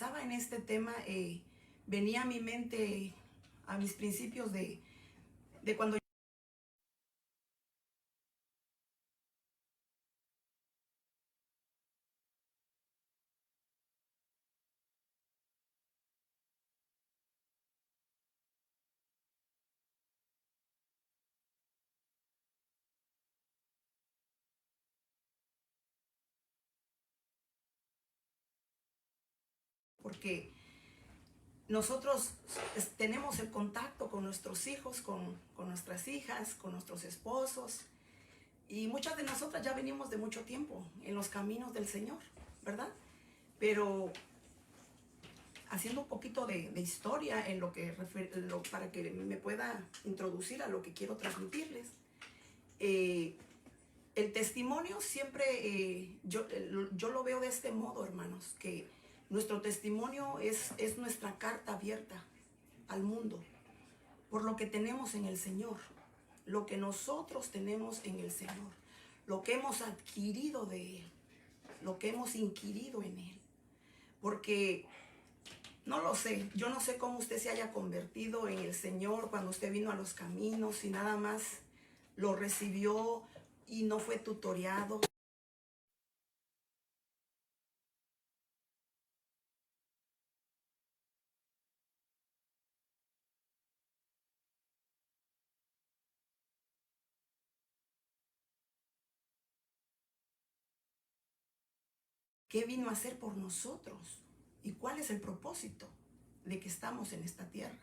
pensaba en este tema, venía a mi mente, a mis principios de cuando porque nosotros tenemos el contacto con nuestros hijos, con nuestras hijas, con nuestros esposos, y muchas de nosotras ya venimos de mucho tiempo en los caminos del Señor, ¿verdad? Pero haciendo un poquito de historia en para que me pueda introducir a lo que quiero transmitirles. El testimonio siempre, yo lo veo de este modo, hermanos, que nuestro testimonio es nuestra carta abierta al mundo, por lo que tenemos en el Señor, lo que nosotros tenemos en el Señor, lo que hemos adquirido de Él, lo que hemos inquirido en Él. Porque, no lo sé, yo no sé cómo usted se haya convertido en el Señor cuando usted vino a los caminos y nada más lo recibió y no fue tutoreado. ¿Qué vino a hacer por nosotros? ¿Y cuál es el propósito de que estamos en esta tierra?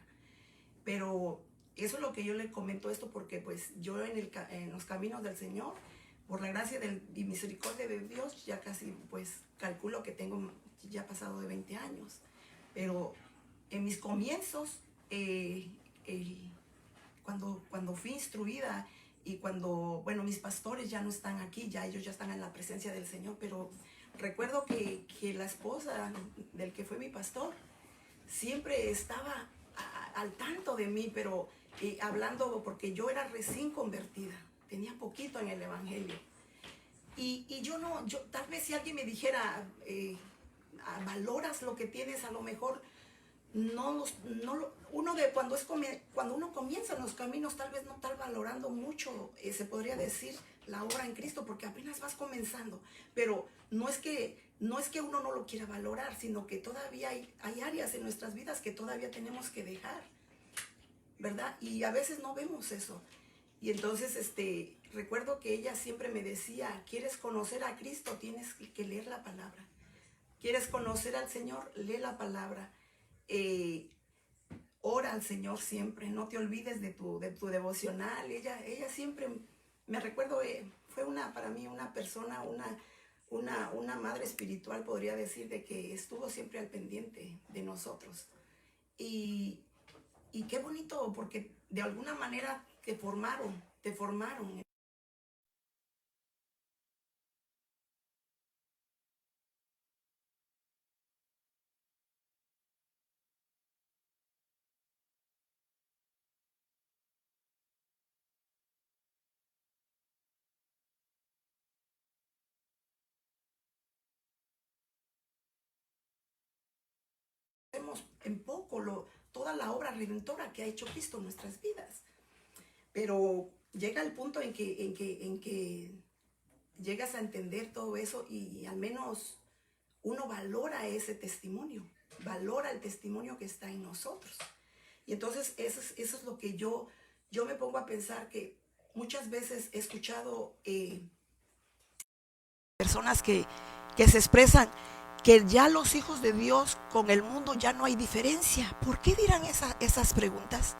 Pero eso es lo que yo le comento esto, porque pues yo en los caminos del Señor, por la gracia y misericordia de Dios, ya casi pues calculo que tengo ya pasado de 20 años. Pero en mis comienzos, cuando fui instruida y cuando, bueno, mis pastores ya no están aquí, ya ellos ya están en la presencia del Señor, pero recuerdo que la esposa del que fue mi pastor siempre estaba al tanto de mí, pero hablando, porque yo era recién convertida, tenía poquito en el evangelio. Y tal vez si alguien me dijera, valoras lo que tienes, a lo mejor cuando uno comienza en los caminos, tal vez no estar valorando mucho, se podría decir, la obra en Cristo, porque apenas vas comenzando. Pero no es que uno no lo quiera valorar, sino que todavía hay áreas en nuestras vidas que todavía tenemos que dejar, ¿verdad? Y a veces no vemos eso. Y entonces recuerdo que ella siempre me decía, ¿quieres conocer a Cristo? Tienes que leer la palabra. ¿Quieres conocer al Señor? Lee la palabra. Ora al Señor siempre, no te olvides de tu devocional. Ella siempre, me recuerdo, fue para mí una persona, una madre espiritual, podría decir, de que estuvo siempre al pendiente de nosotros. Y qué bonito, porque de alguna manera te formaron. Vemos en poco toda la obra redentora que ha hecho Cristo en nuestras vidas. Pero llega el punto en que llegas a entender todo eso y al menos uno valora ese testimonio, valora el testimonio que está en nosotros. Y entonces eso es lo que yo me pongo a pensar, que muchas veces he escuchado personas que se expresan que ya los hijos de Dios con el mundo ya no hay diferencia. ¿Por qué dirán esas preguntas?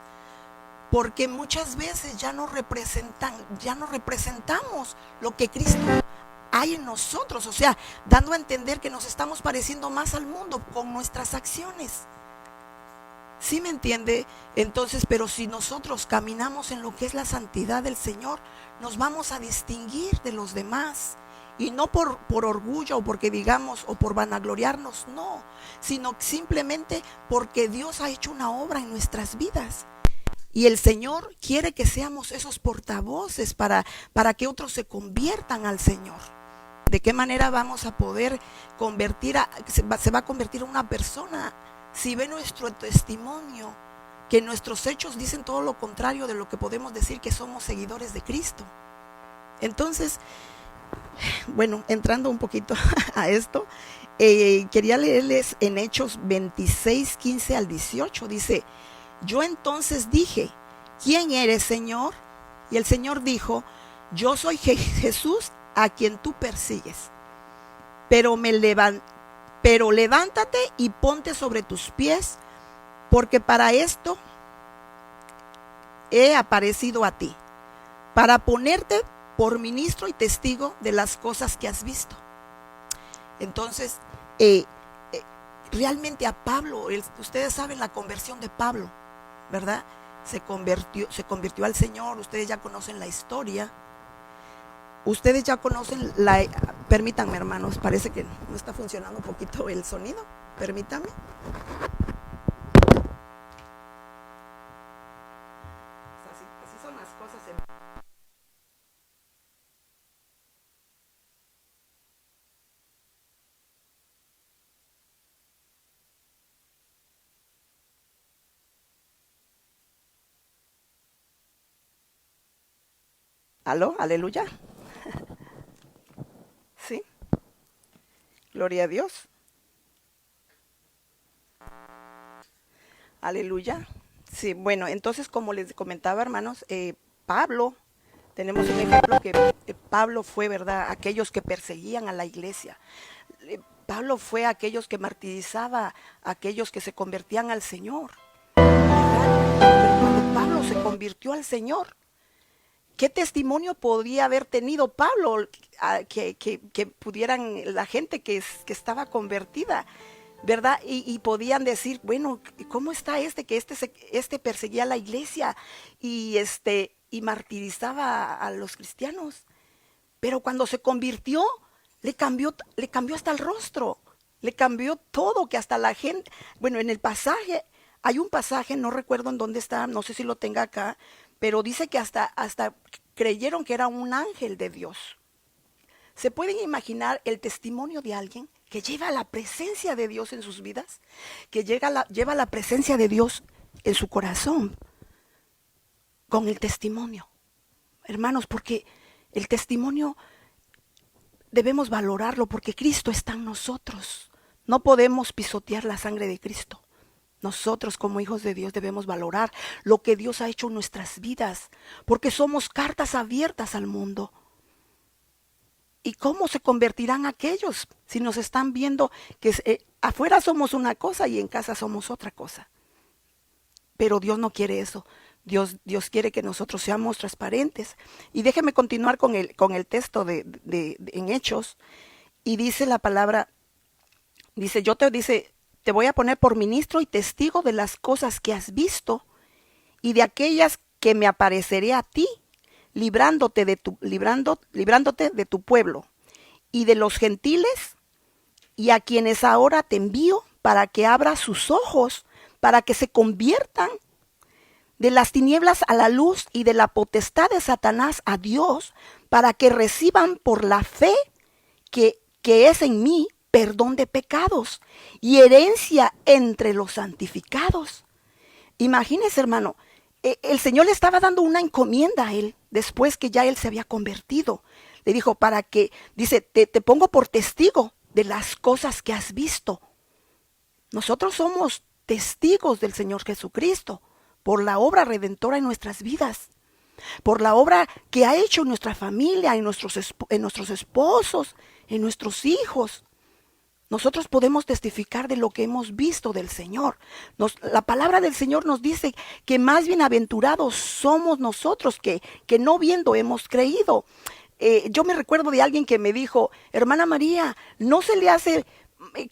Porque muchas veces ya no representamos lo que Cristo hay en nosotros, o sea, dando a entender que nos estamos pareciendo más al mundo con nuestras acciones. ¿Sí me entiende? Entonces, pero si nosotros caminamos en lo que es la santidad del Señor, nos vamos a distinguir de los demás. Y no por orgullo o porque digamos o por vanagloriarnos, no, sino simplemente porque Dios ha hecho una obra en nuestras vidas. Y el Señor quiere que seamos esos portavoces para que otros se conviertan al Señor. ¿De qué manera vamos a poder se va a convertir en una persona si ve nuestro testimonio, que nuestros hechos dicen todo lo contrario de lo que podemos decir que somos seguidores de Cristo? Entonces, bueno, entrando un poquito a esto, quería leerles en Hechos 26, 15 al 18. Dice: yo entonces dije, ¿quién eres, Señor? Y el Señor dijo: yo soy Jesús a quien tú persigues. Pero levántate y ponte sobre tus pies, porque para esto he aparecido a ti, para ponerte por ministro y testigo de las cosas que has visto. Entonces, realmente a Pablo, ustedes saben la conversión de Pablo, ¿verdad? Se convirtió al Señor. Ustedes ya conocen la historia. Ustedes ya conocen permítanme, hermanos, parece que no está funcionando un poquito el sonido. Permítanme. Así son las cosas en... ¿Aló? ¿Aleluya? ¿Sí? Gloria a Dios. Aleluya. Sí, bueno, entonces como les comentaba, hermanos, Pablo, tenemos un ejemplo que Pablo fue, ¿verdad?, aquellos que perseguían a la iglesia. Pablo fue aquellos que martirizaba a aquellos que se convertían al Señor, ¿verdad? Pero cuando Pablo se convirtió al Señor, ¿qué testimonio podía haber tenido Pablo que pudieran la gente que estaba convertida, ¿verdad? Y podían decir, bueno, ¿cómo está que este perseguía a la iglesia y martirizaba a los cristianos? Pero cuando se convirtió, le cambió hasta el rostro, le cambió todo, que hasta la gente, bueno, en el pasaje, hay un pasaje, no recuerdo en dónde está, no sé si lo tenga acá, pero dice que hasta creyeron que era un ángel de Dios. ¿Se pueden imaginar el testimonio de alguien que lleva la presencia de Dios en sus vidas? Que lleva la presencia de Dios en su corazón con el testimonio. Hermanos, porque el testimonio debemos valorarlo, porque Cristo está en nosotros. No podemos pisotear la sangre de Cristo. Nosotros como hijos de Dios debemos valorar lo que Dios ha hecho en nuestras vidas, porque somos cartas abiertas al mundo. ¿Y cómo se convertirán aquellos si nos están viendo que afuera somos una cosa y en casa somos otra cosa? Pero Dios no quiere eso. Dios quiere que nosotros seamos transparentes. Y déjeme continuar con el texto en Hechos. Y dice la palabra, dice, te voy a poner por ministro y testigo de las cosas que has visto y de aquellas que me apareceré a ti, librándote de tu pueblo y de los gentiles, y a quienes ahora te envío para que abra sus ojos, para que se conviertan de las tinieblas a la luz y de la potestad de Satanás a Dios, para que reciban por la fe que es en mí perdón de pecados y herencia entre los santificados. Imagínese, hermano, el Señor le estaba dando una encomienda a él después que ya él se había convertido. Le dijo, para que, dice, te pongo por testigo de las cosas que has visto. Nosotros somos testigos del Señor Jesucristo por la obra redentora en nuestras vidas, por la obra que ha hecho en nuestra familia, en nuestros esposos, en nuestros hijos. Nosotros podemos testificar de lo que hemos visto del Señor. La palabra del Señor nos dice que más bienaventurados somos nosotros que no viendo hemos creído. Yo me recuerdo de alguien que me dijo, hermana María, ¿no se le hace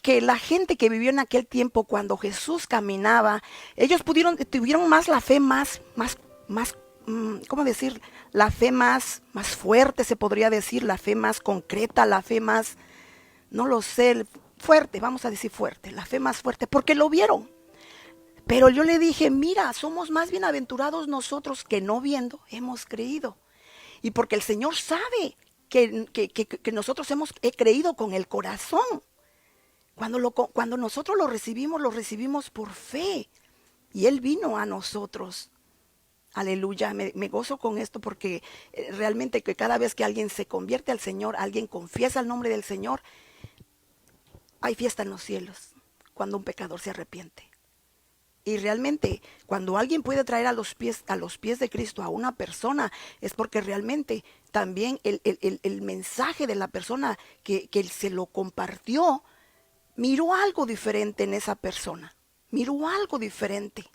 que la gente que vivió en aquel tiempo cuando Jesús caminaba, ellos tuvieron más la fe más, ¿cómo decir? La fe más fuerte, se podría decir, la fe más concreta, la fe más, no lo sé, fuerte, vamos a decir fuerte, la fe más fuerte, porque lo vieron. Pero yo le dije, mira, somos más bienaventurados nosotros que no viendo hemos creído. Y porque el Señor sabe que nosotros hemos creído con el corazón. Cuando nosotros lo recibimos por fe. Y Él vino a nosotros. Aleluya, me gozo con esto porque realmente que cada vez que alguien se convierte al Señor, alguien confiesa el nombre del Señor, hay fiesta en los cielos cuando un pecador se arrepiente. Y realmente cuando alguien puede traer a los pies de Cristo a una persona, es porque realmente también el mensaje de la persona que se lo compartió, miró algo diferente en esa persona, miró algo diferente.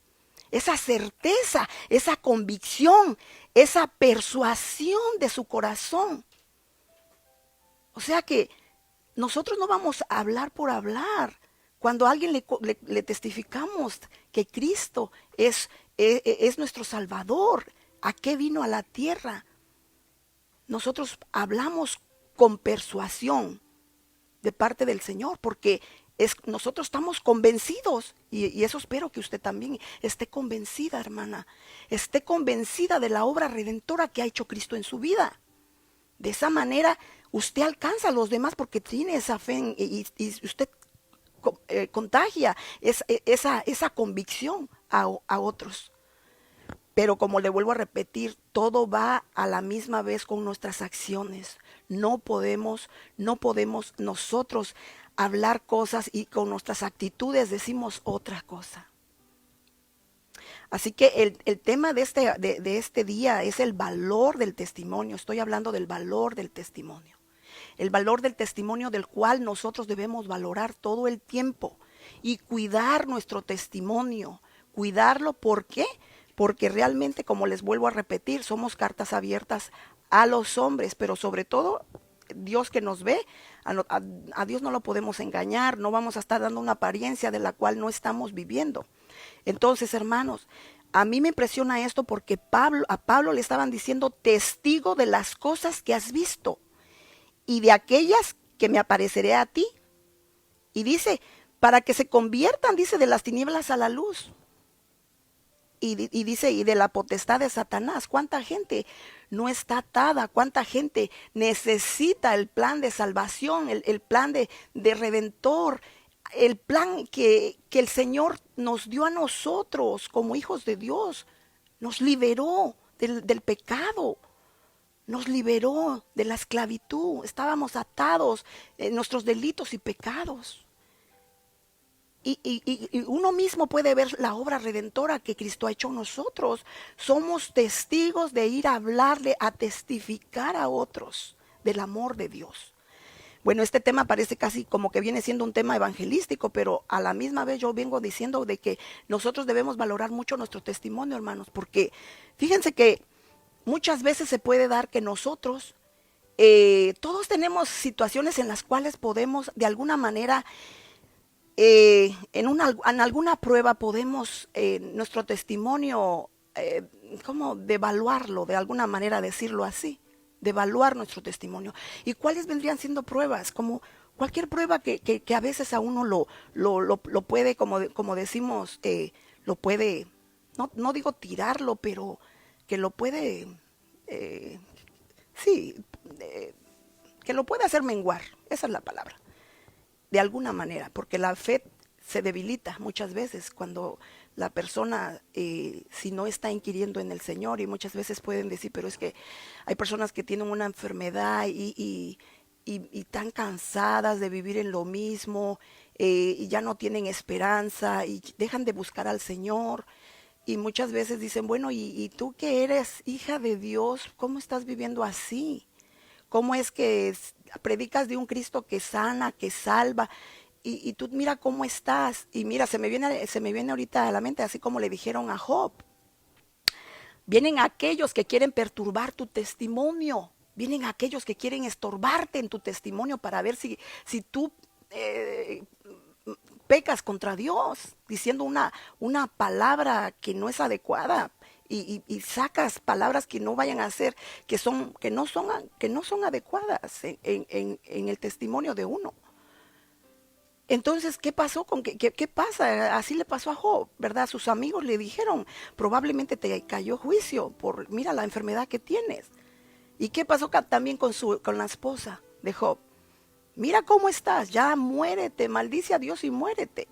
Esa certeza, esa convicción, esa persuasión de su corazón. O sea que nosotros no vamos a hablar por hablar. Cuando a alguien le testificamos que Cristo es nuestro Salvador, ¿a qué vino a la tierra? Nosotros hablamos con persuasión de parte del Señor, porque nosotros estamos convencidos, y eso espero que usted también esté convencida, hermana, esté convencida de la obra redentora que ha hecho Cristo en su vida. De esa manera usted alcanza a los demás porque tiene esa fe y usted contagia esa convicción a otros. Pero como le vuelvo a repetir, todo va a la misma vez con nuestras acciones. No podemos nosotros hablar cosas y con nuestras actitudes decimos otra cosa. Así que el tema de este día es el valor del testimonio. Estoy hablando del valor del testimonio. El valor del testimonio del cual nosotros debemos valorar todo el tiempo y cuidar nuestro testimonio. Cuidarlo, ¿por qué? Porque realmente, como les vuelvo a repetir, somos cartas abiertas a los hombres, pero sobre todo Dios que nos ve, a Dios no lo podemos engañar, no vamos a estar dando una apariencia de la cual no estamos viviendo. Entonces, hermanos, a mí me impresiona esto porque a Pablo le estaban diciendo testigo de las cosas que has visto y de aquellas que me apareceré a ti. Y dice, para que se conviertan, dice, de las tinieblas a la luz. Y dice, y de la potestad de Satanás. ¿Cuánta gente no está atada? ¿Cuánta gente necesita el plan de salvación, el plan de redentor, el plan que el Señor nos dio a nosotros como hijos de Dios? Nos liberó del pecado, nos liberó de la esclavitud. Estábamos atados en nuestros delitos y pecados. Y uno mismo puede ver la obra redentora que Cristo ha hecho en nosotros. Somos testigos de ir a hablarle, a testificar a otros del amor de Dios. Bueno, este tema parece casi como que viene siendo un tema evangelístico, pero a la misma vez yo vengo diciendo de que nosotros debemos valorar mucho nuestro testimonio, hermanos, porque fíjense que muchas veces se puede dar que nosotros, todos tenemos situaciones en las cuales podemos de alguna manera en alguna prueba podemos nuestro testimonio, ¿cómo devaluarlo? De alguna manera decirlo así, devaluar nuestro testimonio. ¿Y cuáles vendrían siendo pruebas? Como cualquier prueba que a veces a uno lo puede, como decimos, lo puede, no digo tirarlo, pero que lo puede, que lo puede hacer menguar, esa es la palabra. De alguna manera, porque la fe se debilita muchas veces cuando la persona, si no está inquiriendo en el Señor, y muchas veces pueden decir, pero es que hay personas que tienen una enfermedad y están cansadas de vivir en lo mismo, y ya no tienen esperanza y dejan de buscar al Señor. Y muchas veces dicen, bueno, ¿y tú que eres hija de Dios, cómo estás viviendo así? ¿Cómo es que predicas de un Cristo que sana, que salva? Y tú mira cómo estás. Y mira, se me viene ahorita a la mente, así como le dijeron a Job. Vienen aquellos que quieren perturbar tu testimonio. Vienen aquellos que quieren estorbarte en tu testimonio para ver si tú pecas contra Dios, diciendo una palabra que no es adecuada. Y sacas palabras que no vayan a ser, que no son adecuadas en el testimonio de uno. Entonces, ¿qué pasó? ¿Qué pasa? Así le pasó a Job, ¿verdad? Sus amigos le dijeron, probablemente te cayó juicio por, mira la enfermedad que tienes. ¿Y qué pasó también con la esposa de Job? Mira cómo estás, ya muérete, maldice a Dios y muérete.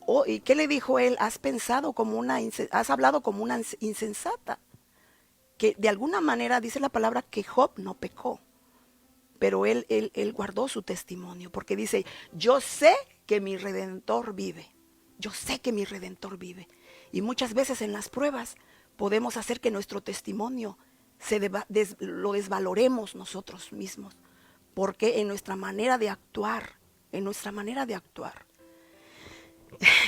Oh, ¿y qué le dijo él? Has hablado como una insensata. Que de alguna manera dice la palabra que Job no pecó, pero él guardó su testimonio, porque dice, yo sé que mi Redentor vive, yo sé que mi Redentor vive. Y muchas veces en las pruebas podemos hacer que nuestro testimonio lo desvaloremos nosotros mismos, porque en nuestra manera de actuar,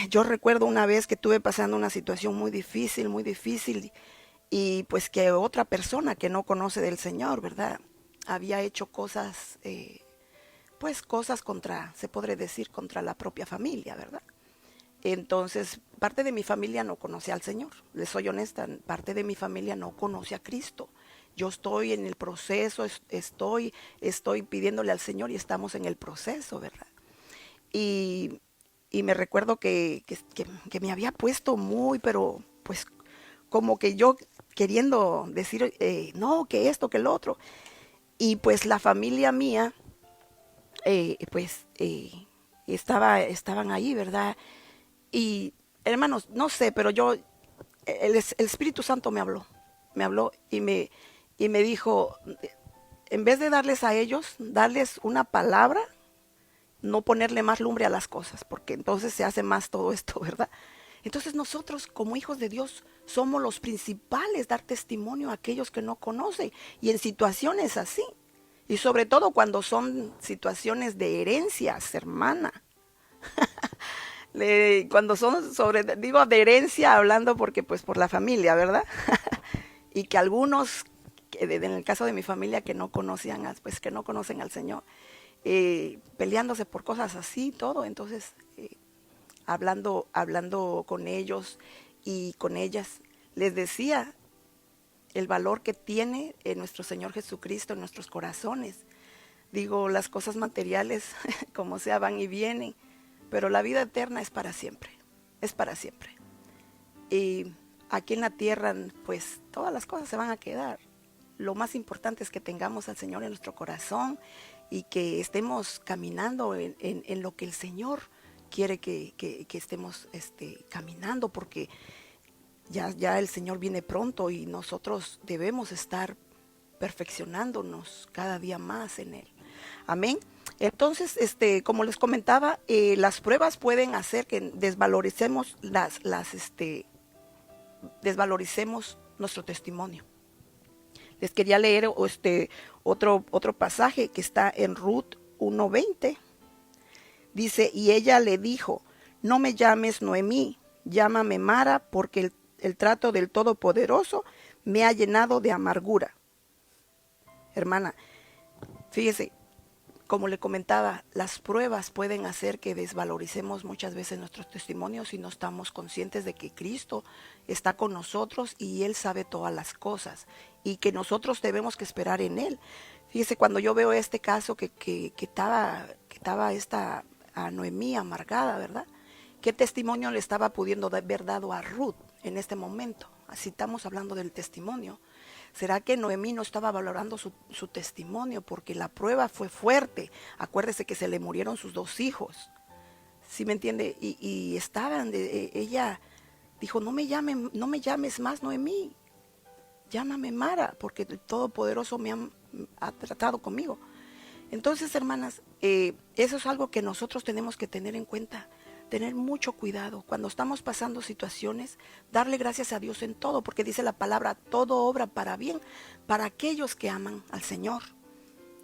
yo recuerdo una vez que estuve pasando una situación muy difícil, y pues que otra persona que no conoce del Señor, ¿verdad? Había hecho cosas, pues cosas se podría decir, contra la propia familia, ¿verdad? Entonces, parte de mi familia no conoce al Señor. Les soy honesta, parte de mi familia no conoce a Cristo. Yo estoy en el proceso, estoy pidiéndole al Señor y estamos en el proceso, ¿verdad? Y, y me recuerdo que me había puesto pero pues como que yo queriendo decir, no, que esto, que lo otro. Y pues la familia mía, pues estaban ahí, ¿verdad? Y hermanos, no sé, pero el Espíritu Santo me habló y me dijo, en vez de darles a ellos, darles una palabra, no ponerle más lumbre a las cosas, porque entonces se hace más todo esto, ¿verdad? Entonces nosotros como hijos de Dios somos los principales, dar testimonio a aquellos que no conocen, y en situaciones así, y sobre todo cuando son situaciones de herencias, hermana. Cuando son digo de herencia hablando porque pues por la familia, ¿verdad? Y que algunos, en el caso de mi familia, que no conocían, pues que no conocen al Señor, peleándose por cosas así, todo. Entonces, hablando con ellos y con ellas, les decía el valor que tiene nuestro Señor Jesucristo en nuestros corazones. Digo, las cosas materiales, como sea, van y vienen, pero la vida eterna es para siempre, es para siempre. Y aquí en la tierra, pues todas las cosas se van a quedar. Lo más importante es que tengamos al Señor en nuestro corazón y que estemos caminando en lo que el Señor quiere que estemos caminando, porque ya el Señor viene pronto y nosotros debemos estar perfeccionándonos cada día más en Él. Amén. Entonces, como les comentaba, las pruebas pueden hacer que desvaloricemos desvaloricemos nuestro testimonio. Les quería leer otro pasaje que está en Ruth 1:20. Dice, y ella le dijo, no me llames Noemí, llámame Mara, porque el trato del Todopoderoso me ha llenado de amargura. Hermana, fíjese, como le comentaba, las pruebas pueden hacer que desvaloricemos muchas veces nuestros testimonios si no estamos conscientes de que Cristo está con nosotros y Él sabe todas las cosas y que nosotros debemos que esperar en Él. Fíjese, cuando yo veo este caso que estaba esta a Noemí amargada, ¿verdad? ¿Qué testimonio le estaba pudiendo haber dado a Ruth en este momento? Así estamos hablando del testimonio. ¿Será que Noemí no estaba valorando su testimonio? Porque la prueba fue fuerte. Acuérdese que se le murieron sus 2 hijos. ¿Sí me entiende? Y ella dijo, no me llames más Noemí. Llámame Mara, porque el Todopoderoso ha tratado conmigo. Entonces, hermanas, eso es algo que nosotros tenemos que tener en cuenta. Tener mucho cuidado cuando estamos pasando situaciones, darle gracias a Dios en todo, porque dice la palabra, todo obra para bien para aquellos que aman al Señor,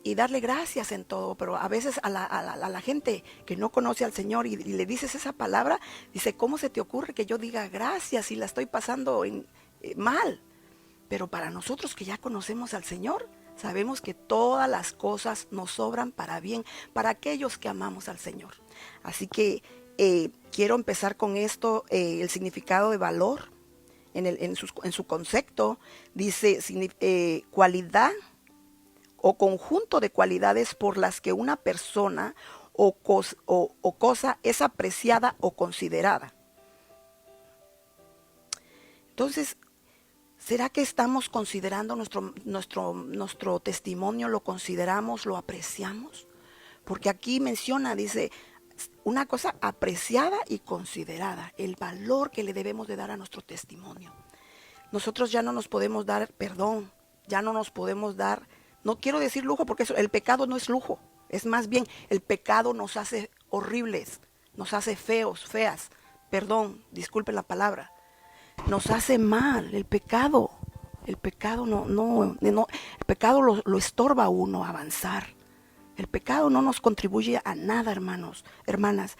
y darle gracias en todo. Pero a veces a la gente que no conoce al Señor y le dices esa palabra, dice, ¿cómo se te ocurre que yo diga gracias si la estoy pasando mal? Pero para nosotros que ya conocemos al Señor, sabemos que todas las cosas nos obran para bien, para aquellos que amamos al Señor. Así que quiero empezar con esto, el significado de valor en su concepto. Dice cualidad o conjunto de cualidades por las que una persona o cosa es apreciada o considerada. Entonces, ¿Será que estamos considerando nuestro testimonio? ¿Lo consideramos, lo apreciamos? Porque aquí menciona, dice, una cosa apreciada y considerada, el valor que le debemos de dar a nuestro testimonio. Nosotros ya no nos podemos dar perdón, ya no nos podemos dar, no quiero decir lujo, porque el pecado no es lujo, es más bien el pecado nos hace horribles, nos hace feos, feas, perdón, disculpen la palabra, nos hace mal el pecado el pecado lo estorba a uno avanzar. El pecado no nos contribuye a nada, hermanos, hermanas.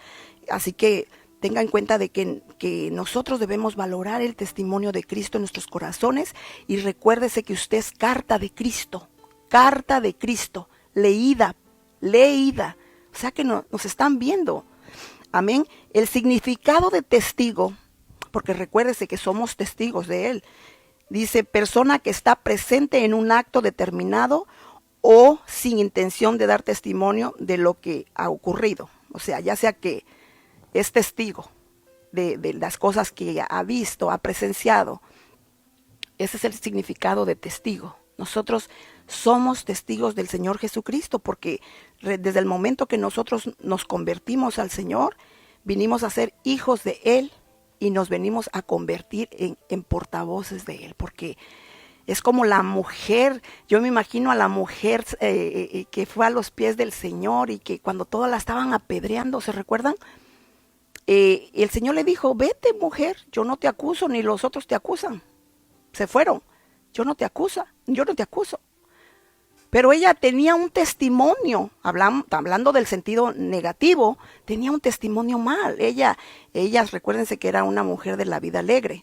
Así que tenga en cuenta de que nosotros debemos valorar el testimonio de Cristo en nuestros corazones, y recuérdese que usted es carta de Cristo, leída. O sea que nos están viendo. Amén. El significado de testigo, porque recuérdese que somos testigos de Él. Dice, persona que está presente en un acto determinado o sin intención de dar testimonio de lo que ha ocurrido. O sea, ya sea que es testigo de las cosas que ha visto, ha presenciado. Ese es el significado de testigo. Nosotros somos testigos del Señor Jesucristo, porque desde el momento que nosotros nos convertimos al Señor, vinimos a ser hijos de Él y nos venimos a convertir en portavoces de Él, porque es como la mujer. Yo me imagino a la mujer que fue a los pies del Señor y que cuando todas la estaban apedreando, ¿se recuerdan? El Señor le dijo, vete mujer, yo no te acuso ni los otros te acusan. Se fueron, yo no te acuso. Pero ella tenía un testimonio, hablando del sentido negativo, tenía un testimonio mal. Ella, recuérdense que era una mujer de la vida alegre,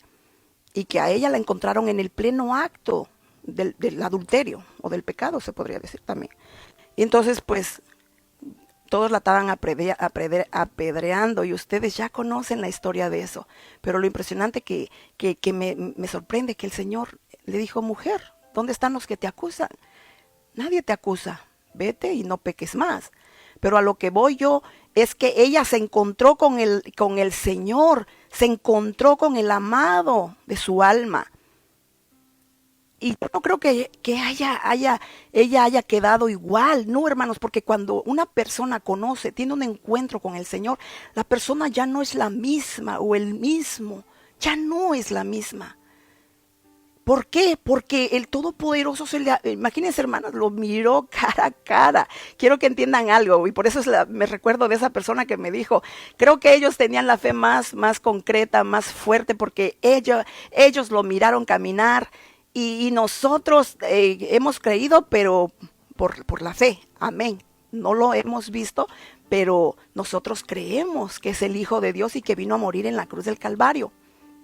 y que a ella la encontraron en el pleno acto del adulterio, o del pecado se podría decir también. Y entonces pues todos la estaban apedreando, y ustedes ya conocen la historia de eso. Pero lo impresionante que me sorprende que el Señor le dijo, mujer, ¿dónde están los que te acusan? Nadie te acusa, vete y no peques más. Pero a lo que voy yo es que ella se encontró con el Señor, se encontró con el amado de su alma. Y yo no creo que ella haya quedado igual, no, hermanos, porque cuando una persona conoce, tiene un encuentro con el Señor, la persona ya no es la misma, o el mismo, ya no es la misma. ¿Por qué? Porque el Todopoderoso imagínense, hermanas, lo miró cara a cara. Quiero que entiendan algo, y por eso me recuerdo de esa persona que me dijo, creo que ellos tenían la fe más concreta, más fuerte, porque ellos lo miraron caminar, y nosotros hemos creído, pero por la fe, amén. No lo hemos visto, pero nosotros creemos que es el Hijo de Dios y que vino a morir en la cruz del Calvario,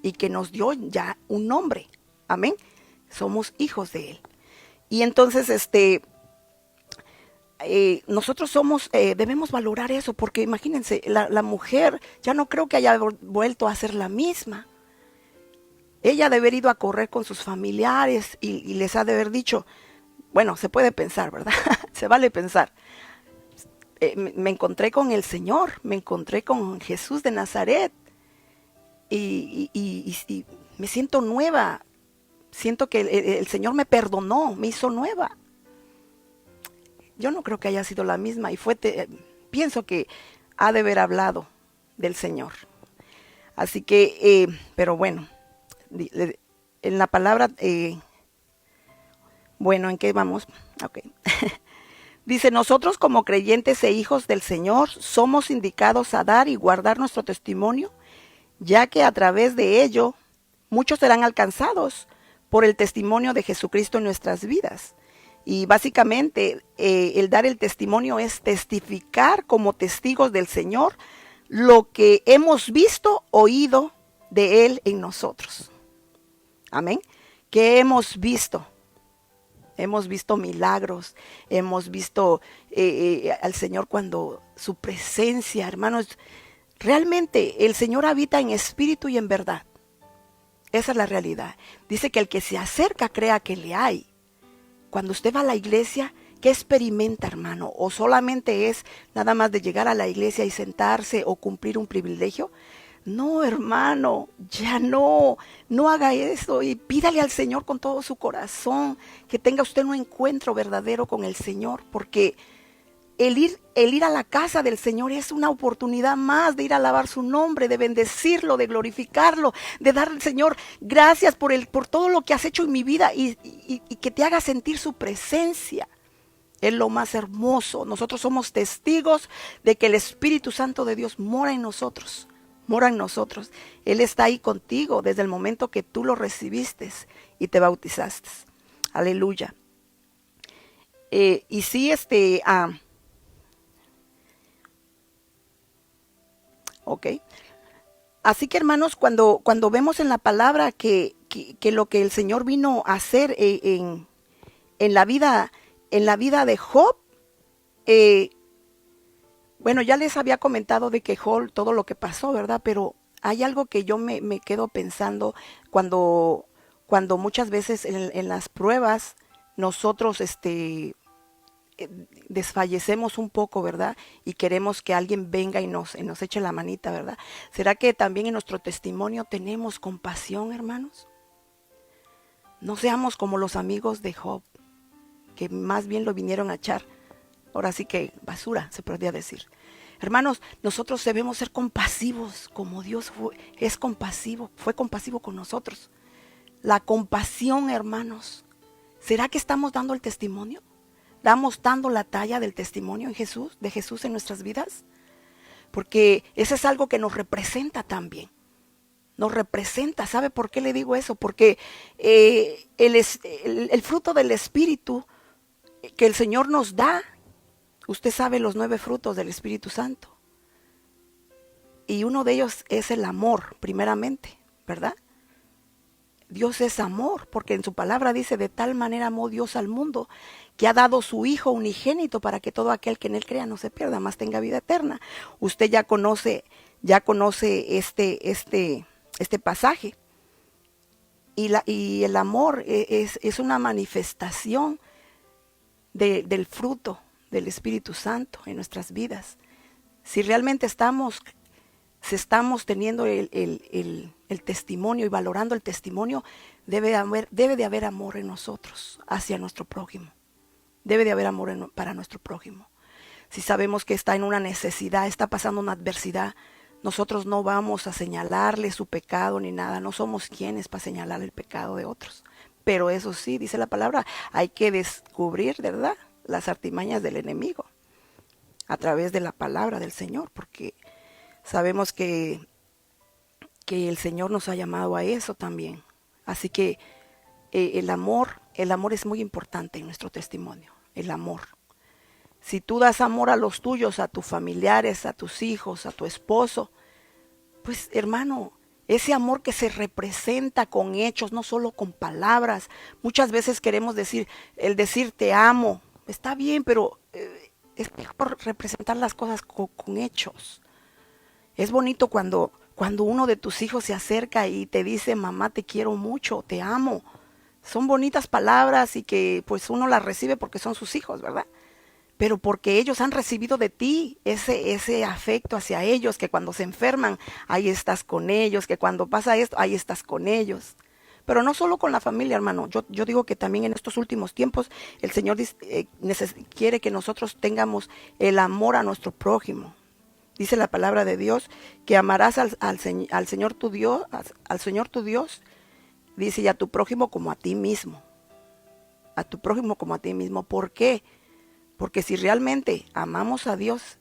y que nos dio ya un nombre. Amén. Somos hijos de Él. Y entonces nosotros debemos valorar eso, porque imagínense, la mujer ya no creo que haya vuelto a ser la misma. Ella debe haber ido a correr con sus familiares y les ha de haber dicho, bueno, se puede pensar, ¿verdad? Se vale pensar. Me encontré con el Señor, me encontré con Jesús de Nazaret, y me siento nueva. Siento que el Señor me perdonó, me hizo nueva. Yo no creo que haya sido la misma, y pienso que ha de haber hablado del Señor. Así que, pero bueno, en la palabra, bueno, ¿en qué vamos? Ok. Dice, nosotros como creyentes e hijos del Señor somos indicados a dar y guardar nuestro testimonio, ya que a través de ello muchos serán alcanzados por el testimonio de Jesucristo en nuestras vidas. Y básicamente el dar el testimonio es testificar como testigos del Señor lo que hemos visto, oído de Él en nosotros. Amén. ¿Qué hemos visto? Hemos visto milagros, hemos visto al Señor cuando su presencia, hermanos, realmente el Señor habita en espíritu y en verdad. Esa es la realidad. Dice que el que se acerca crea que le hay. Cuando usted va a la iglesia, ¿qué experimenta, hermano? ¿O solamente es nada más de llegar a la iglesia y sentarse o cumplir un privilegio? No, hermano, ya no haga eso y pídale al Señor con todo su corazón que tenga usted un encuentro verdadero con el Señor, porque el ir a la casa del Señor es una oportunidad más de ir a alabar su nombre, de bendecirlo, de glorificarlo, de darle al Señor gracias por todo lo que has hecho en mi vida y que te haga sentir su presencia. Es lo más hermoso. Nosotros somos testigos de que el Espíritu Santo de Dios mora en nosotros. Mora en nosotros. Él está ahí contigo desde el momento que tú lo recibiste y te bautizaste. Aleluya. Y sí, ok. Así que, hermanos, cuando vemos en la palabra que lo que el Señor vino a hacer en la vida de Job, bueno, ya les había comentado de que Job, todo lo que pasó, ¿verdad? Pero hay algo que yo me quedo pensando cuando muchas veces en las pruebas nosotros desfallecemos un poco, ¿verdad? Y queremos que alguien venga y nos eche la manita, ¿verdad? ¿Será que también en nuestro testimonio tenemos compasión, hermanos? No seamos como los amigos de Job, que más bien lo vinieron a echar. Ahora sí que basura, se podría decir. Hermanos, nosotros debemos ser compasivos, como Dios es compasivo, fue compasivo con nosotros. La compasión, hermanos. ¿Será que estamos dando el testimonio? ¿Estamos dando la talla del testimonio de Jesús en nuestras vidas? Porque eso es algo que nos representa también. Nos representa. ¿Sabe por qué le digo eso? Porque el fruto del Espíritu que el Señor nos da, usted sabe los 9 frutos del Espíritu Santo. Y uno de ellos es el amor, primeramente, ¿verdad? Dios es amor, porque en su palabra dice: de tal manera amó Dios al mundo, que ha dado su Hijo unigénito para que todo aquel que en él crea no se pierda, mas tenga vida eterna. Usted ya conoce este pasaje. Y el amor es una manifestación del fruto del Espíritu Santo en nuestras vidas. Si realmente estamos teniendo el testimonio y valorando el testimonio, debe de haber amor en nosotros hacia nuestro prójimo. Debe de haber amor para nuestro prójimo. Si sabemos que está en una necesidad, está pasando una adversidad, nosotros no vamos a señalarle su pecado ni nada. No somos quienes para señalar el pecado de otros. Pero eso sí, dice la palabra, hay que descubrir, ¿verdad?, las artimañas del enemigo a través de la palabra del Señor, porque sabemos que el Señor nos ha llamado a eso también. Así que el amor es muy importante en nuestro testimonio, el amor. Si tú das amor a los tuyos, a tus familiares, a tus hijos, a tu esposo, pues, hermano, ese amor que se representa con hechos, no solo con palabras. Muchas veces queremos decir te amo, está bien, pero es mejor representar las cosas con hechos. Es bonito cuando uno de tus hijos se acerca y te dice: mamá, te quiero mucho, te amo. Son bonitas palabras y que pues uno las recibe porque son sus hijos, ¿verdad? Pero porque ellos han recibido de ti ese afecto hacia ellos, que cuando se enferman, ahí estás con ellos, que cuando pasa esto, ahí estás con ellos. Pero no solo con la familia, hermano. Yo digo que también en estos últimos tiempos el Señor quiere que nosotros tengamos el amor a nuestro prójimo. Dice la palabra de Dios que amarás al Señor tu Dios, dice, y a tu prójimo como a ti mismo. A tu prójimo como a ti mismo. ¿Por qué? Porque si realmente amamos a Dios,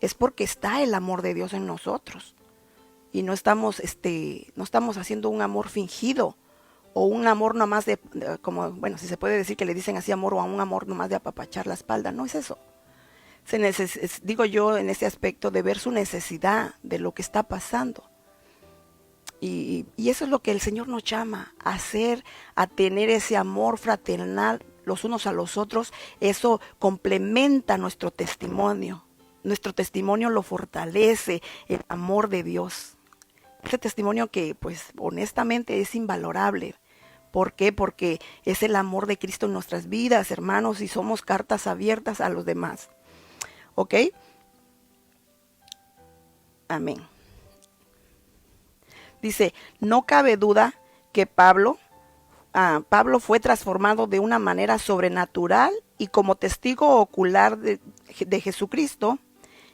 es porque está el amor de Dios en nosotros. Y no estamos haciendo un amor fingido, o un amor nomás como, bueno, si se puede decir que le dicen así amor, o a un amor nomás de apapachar la espalda. No es eso. Digo yo en ese aspecto de ver su necesidad de lo que está pasando. Y eso es lo que el Señor nos llama a hacer, a tener ese amor fraternal los unos a los otros. Eso complementa nuestro testimonio. Nuestro testimonio lo fortalece, el amor de Dios. Este testimonio que pues honestamente es invalorable. ¿Por qué? Porque es el amor de Cristo en nuestras vidas, hermanos, y somos cartas abiertas a los demás. ¿Ok? Amén. Dice, no cabe duda que Pablo fue transformado de una manera sobrenatural y como testigo ocular de Jesucristo,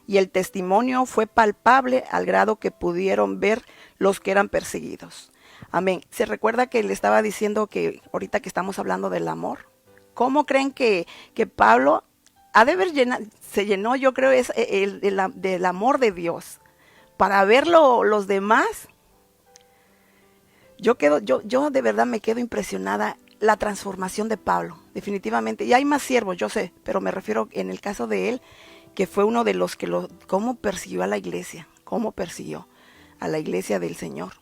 y el testimonio fue palpable al grado que pudieron ver los que eran perseguidos. Amén. ¿Se recuerda que le estaba diciendo que ahorita que estamos hablando del amor? ¿Cómo creen que Pablo ha de haber se llenó, yo creo, del amor de Dios para verlo los demás? Yo de verdad me quedo impresionada la transformación de Pablo, definitivamente. Y hay más siervos, yo sé, pero me refiero en el caso de él, que fue uno de los que cómo persiguió a la iglesia, cómo persiguió a la iglesia del Señor.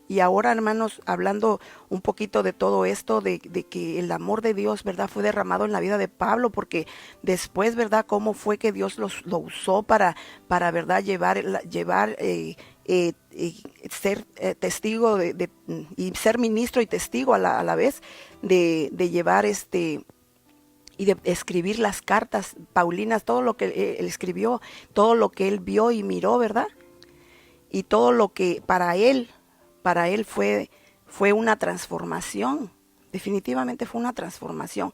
Y ahora, hermanos, hablando un poquito de todo esto, de que el amor de Dios, ¿verdad?, fue derramado en la vida de Pablo, porque después, ¿verdad?, cómo fue que Dios lo usó para ¿verdad?, ser testigo y ser ministro y testigo a la vez de llevar y de escribir las cartas paulinas, todo lo que él escribió, todo lo que él vio y miró, ¿verdad? Y todo lo que para él fue una transformación, definitivamente fue una transformación.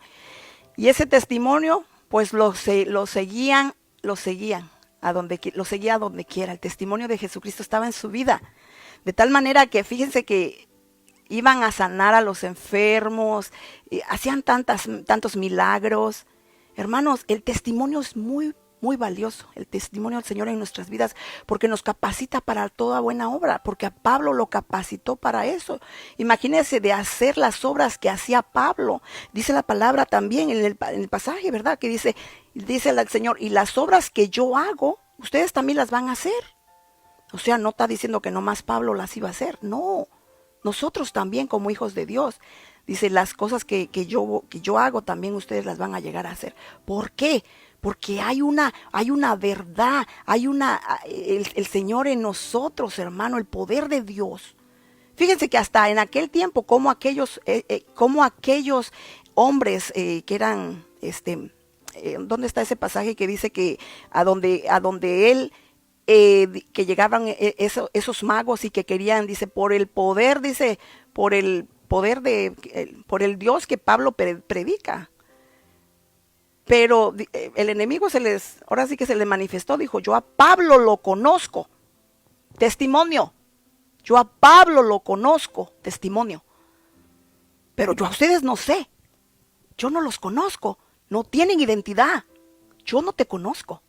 Y ese testimonio, pues lo seguía a donde quiera. El testimonio de Jesucristo estaba en su vida, de tal manera que fíjense que iban a sanar a los enfermos, hacían tantos milagros. Hermanos, el testimonio es muy, muy valioso, el testimonio del Señor en nuestras vidas, porque nos capacita para toda buena obra, porque a Pablo lo capacitó para eso. Imagínense de hacer las obras que hacía Pablo. Dice la palabra también en el pasaje, ¿verdad? Que dice el Señor, y las obras que yo hago, ustedes también las van a hacer. O sea, no está diciendo que nomás Pablo las iba a hacer, no. Nosotros también como hijos de Dios, dice, las cosas que yo hago también ustedes las van a llegar a hacer. ¿Por qué? Porque hay una verdad, el Señor en nosotros, hermano, el poder de Dios. Fíjense que hasta en aquel tiempo, como aquellos hombres que eran, ¿dónde está ese pasaje que dice que a donde él que llegaban esos magos y que querían, dice, por el poder por el Dios que Pablo predica? Pero el enemigo ahora sí que se le manifestó, dijo, yo a Pablo lo conozco, testimonio. Yo a Pablo lo conozco, testimonio. Pero yo a ustedes no sé. Yo no los conozco. No tienen identidad. Yo no te conozco.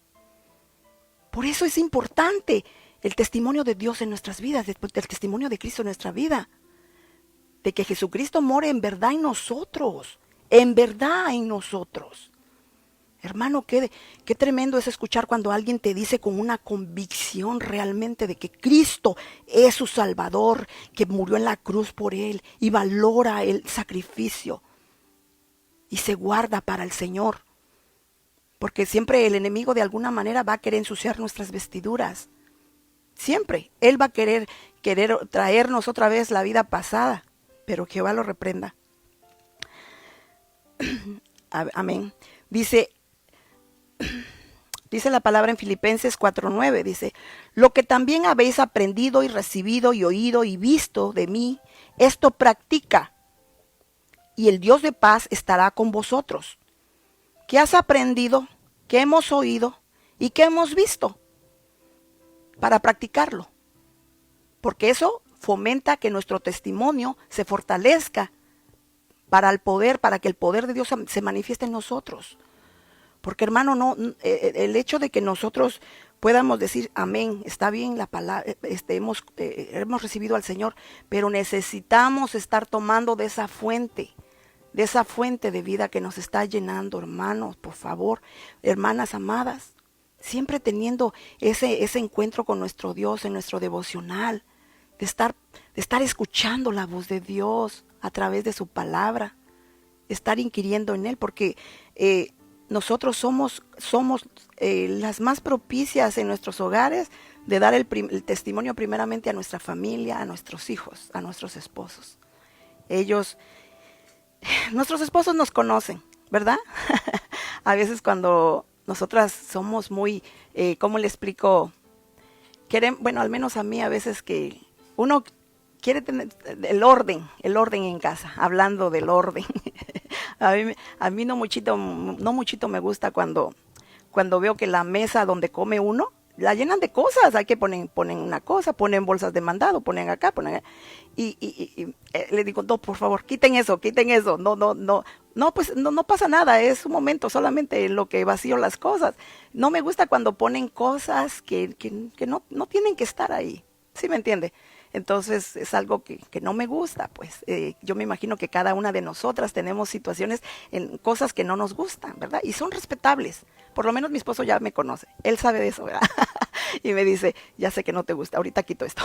Por eso es importante el testimonio de Dios en nuestras vidas, el testimonio de Cristo en nuestra vida. De que Jesucristo more en verdad en nosotros. En verdad en nosotros. Hermano, qué tremendo es escuchar cuando alguien te dice con una convicción realmente de que Cristo es su Salvador, que murió en la cruz por él y valora el sacrificio y se guarda para el Señor. Porque siempre el enemigo de alguna manera va a querer ensuciar nuestras vestiduras. Siempre. Él va a querer traernos otra vez la vida pasada, pero Jehová lo reprenda. Amén. Dice la palabra en Filipenses 4:9, dice, lo que también habéis aprendido y recibido y oído y visto de mí, esto practica, y el Dios de paz estará con vosotros. ¿Qué has aprendido? ¿Qué hemos oído? ¿Y qué hemos visto? Para practicarlo. Porque eso fomenta que nuestro testimonio se fortalezca para que el poder de Dios se manifieste en nosotros. Porque hermano, el hecho de que nosotros podamos decir amén, está bien la palabra, hemos recibido al Señor, pero necesitamos estar tomando de esa fuente de vida que nos está llenando, hermanos, por favor, hermanas amadas, siempre teniendo ese encuentro con nuestro Dios en nuestro devocional, de estar escuchando la voz de Dios a través de su palabra, estar inquiriendo en Él, porque nosotros somos las más propicias en nuestros hogares de dar el testimonio primeramente a nuestra familia, a nuestros hijos, a nuestros esposos. Nuestros esposos nos conocen, ¿verdad? A veces cuando nosotras somos muy, ¿cómo le explico? Bueno, al menos a mí a veces que uno quiere tener el orden en casa, hablando del orden. A mí no muchito me gusta cuando veo que la mesa donde come uno, la llenan de cosas, hay que ponen una cosa, ponen bolsas de mandado, ponen acá, ponen acá, le digo, no, por favor, quiten eso, no, pues no pasa nada, es un momento solamente en lo que vacío las cosas. No me gusta cuando ponen cosas que no tienen que estar ahí, ¿sí me entiende? Entonces es algo que no me gusta, pues yo me imagino que cada una de nosotras tenemos situaciones en cosas que no nos gustan, ¿verdad? Y son respetables. Por lo menos mi esposo ya me conoce, él sabe de eso, ¿verdad? Y me dice, ya sé que no te gusta, ahorita quito esto.